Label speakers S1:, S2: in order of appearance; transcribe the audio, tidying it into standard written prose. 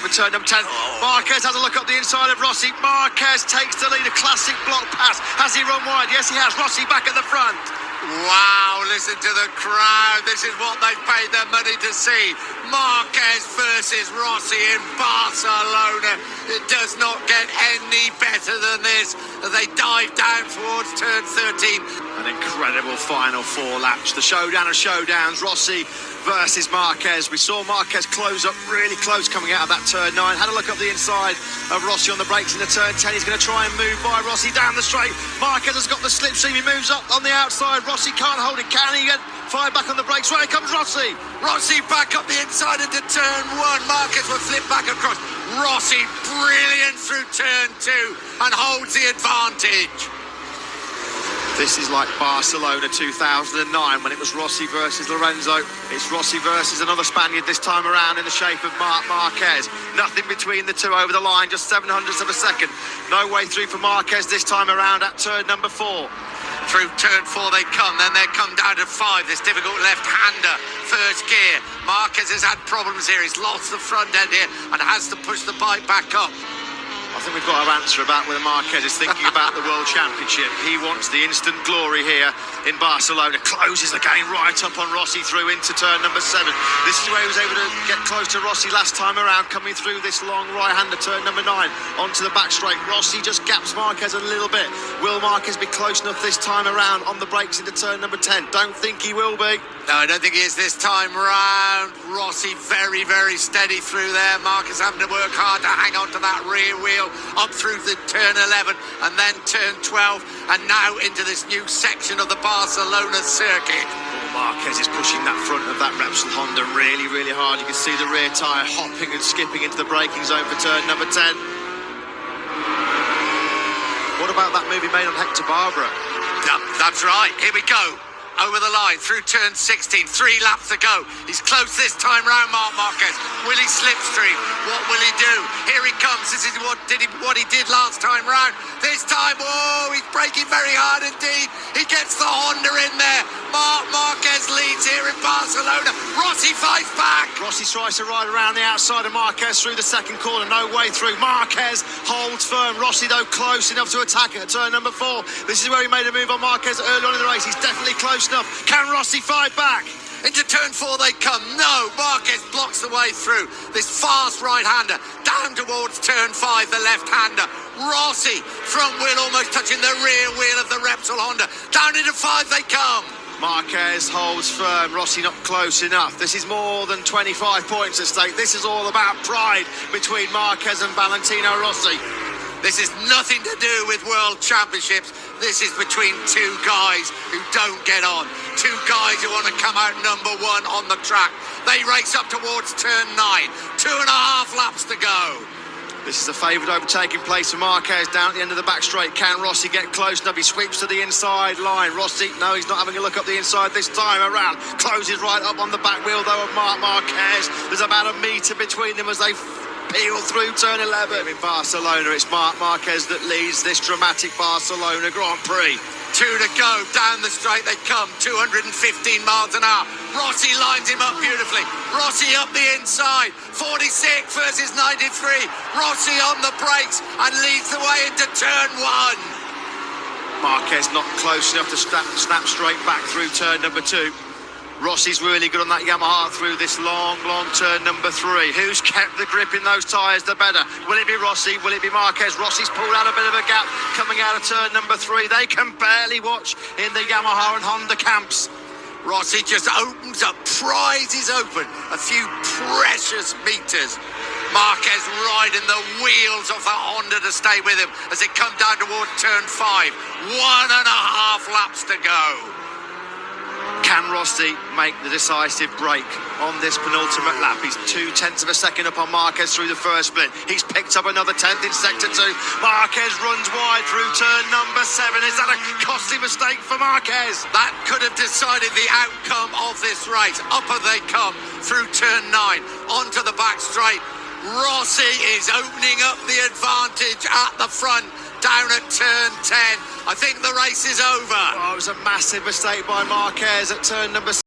S1: over turn number 10. Marquez has a look up the inside of Rossi. Marquez takes the lead, a classic block pass. Has he run wide? Yes, he has. Rossi back at the front.
S2: Wow, listen to the crowd. This is what they've paid their money to see. Marquez versus Rossi in Barcelona. It does not get any better than this. They dive down towards turn 13.
S1: An incredible final 4 laps. The showdown of showdowns. Rossi versus Marquez. We saw Marquez close up really close coming out of that turn 9. Had a look up the inside of Rossi on the brakes in the turn 10. He's going to try and move by Rossi down the straight. Marquez has got the slipstream. He moves up on the outside. Rossi can't hold it. Can he get fired back on the brakes? Right, here comes Rossi.
S2: Rossi back up the inside into turn 1. Marquez will flip back across. Rossi brilliant through turn 2 and holds the advantage.
S1: This is like Barcelona 2009 when it was Rossi versus Lorenzo. It's Rossi versus another Spaniard this time around in the shape of Marc Marquez. Nothing between the two over the line, just 700ths of a second. No way through for Marquez this time around at turn number 4.
S2: Through turn 4 they come, then they come down to 5. This difficult left-hander, first gear. Marquez has had problems here. He's lost the front end here and has to push the bike back up.
S1: I think we've got our answer about whether Marquez is thinking about the World Championship. He wants the instant glory here in Barcelona. Closes the game right up on Rossi through into turn number 7. This is where he was able to get close to Rossi last time around, coming through this long right-hander, turn number 9, onto the back straight. Rossi just gaps Marquez a little bit. Will Marquez be close enough this time around on the brakes into turn number 10? Don't think he will be.
S2: No, I don't think he is this time round. Rossi very, very steady through there. Marquez having to work hard to hang on to that rear wheel up through the turn 11 and then turn 12 and now into this new section of the Barcelona circuit.
S1: Marquez is pushing that front of that Repsol Honda really, really hard. You can see the rear tyre hopping and skipping into the braking zone for turn number 10. What about that move he made on Hector Barbara?
S2: Yep, that's right. Here we go. Over the line, through turn 16, 3 laps to go. He's close this time round, Marc Marquez. Will he slipstream? What will he do? Here he comes. This is what he did last time round. This time, oh, he's braking very hard indeed. He gets the Honda in there. Marc Marquez leads here in Barcelona. Rossi fights back.
S1: Rossi tries to ride around the outside of Marquez through the second corner. No way through. Marquez holds firm. Rossi, though, close enough to attack it at turn number 4. This is where he made a move on Marquez early on in the race. He's definitely close enough. Can Rossi fight back?
S2: Into turn 4 they come. No, Marquez blocks the way through. This fast right-hander down towards turn 5, the left-hander. Rossi, front wheel almost touching the rear wheel of the Repsol Honda. Down into 5 they come.
S1: Marquez holds firm. Rossi not close enough. This is more than 25 points at stake. This is all about pride between Marquez and Valentino Rossi.
S2: This is nothing to do with World Championships. This is between 2 guys who don't get on. 2 guys who want to come out number 1 on the track. They race up towards turn 9. 2.5 laps to go.
S1: This is a favoured overtaking place for Marquez down at the end of the back straight. Can Rossi get close enough? He sweeps to the inside line. Rossi, no, he's not having a look up the inside this time around. Closes right up on the back wheel, though, of Marc Marquez. There's about a metre between them as they peel through turn 11 in Barcelona. It's Marc Marquez that leads this dramatic Barcelona Grand Prix.
S2: 2 to go, down the straight they come, 215 miles an hour. Rossi lines him up beautifully. Rossi up the inside, 46 versus 93. Rossi on the brakes and leads the way into turn 1.
S1: Marquez not close enough to snap straight back through turn number 2. Rossi's really good on that Yamaha through this long turn number 3. Who's kept the grip in those tyres the better? Will it be Rossi? Will it be Marquez? Rossi's pulled out a bit of a gap coming out of turn number 3. They can barely watch in the Yamaha and Honda camps.
S2: Rossi just opens up, prizes open a few precious meters. Marquez riding the wheels of the Honda to stay with him as it comes down towards turn 5. 1.5 laps to go.
S1: Can Rossi make the decisive break on this penultimate lap? He's 0.2 of a second up on Marquez through the first split. He's picked up another 10th in sector 2. Marquez runs wide through turn number 7. Is that a costly mistake for Marquez?
S2: That could have decided the outcome of this race. Upper they come through turn 9 onto the back straight. Rossi is opening up the advantage at the front down at turn 10. I think the race is over.
S1: Oh, it was a massive mistake by Marquez at turn number 6.